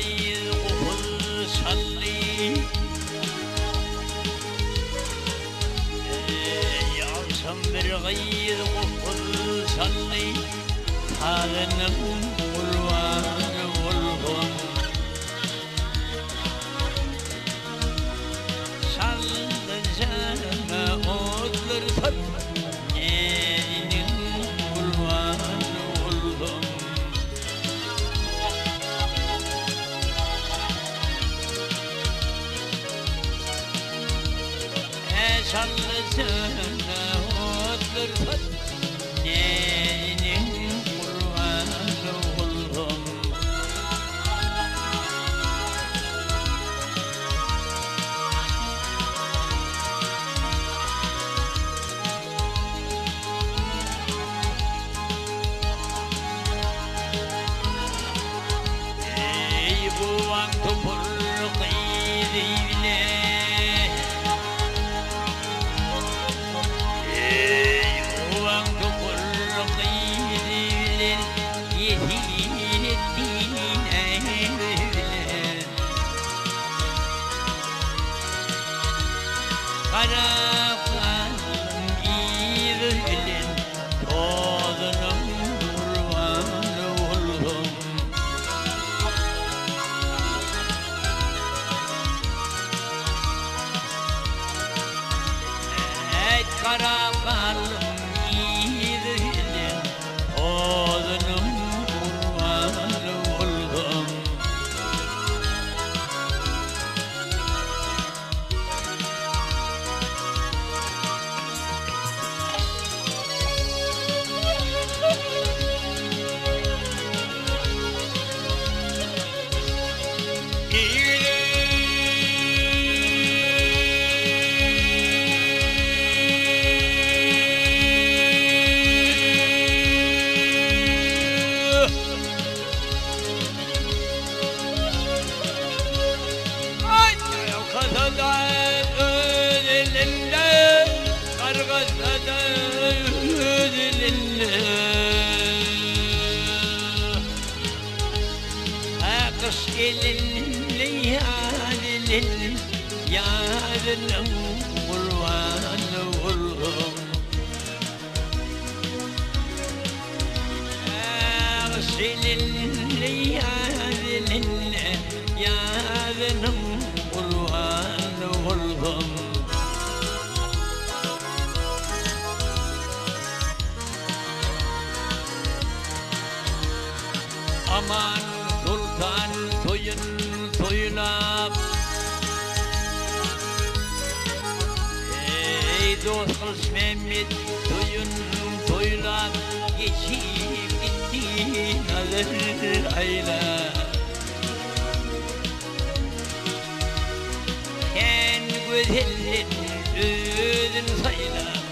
gayet kokul salli Yalsam bir gayet kokul salli Tağının kulvanı olgun Sallı sana otlar tat Elinin kulvanı olgun Sallı sana otlar tat Elinin kulvanı olgun Ey buvan topur kıydıyle Ey buvan topur kıydıyle Yehin ettin eyle Kara kanım iyidir Tozunum kurbanı oldum Ey kara kanım iyidir Tozunum kurbanı oldum Kış gelinle yarın yarının kurbanı oldum Kış gelinle yarının kurbanı oldum Aman sultan soyun soyunap Ey dost kız Mehmet soyun soyunap Geçip gitti nazır ayla Sen güzelin özün sayla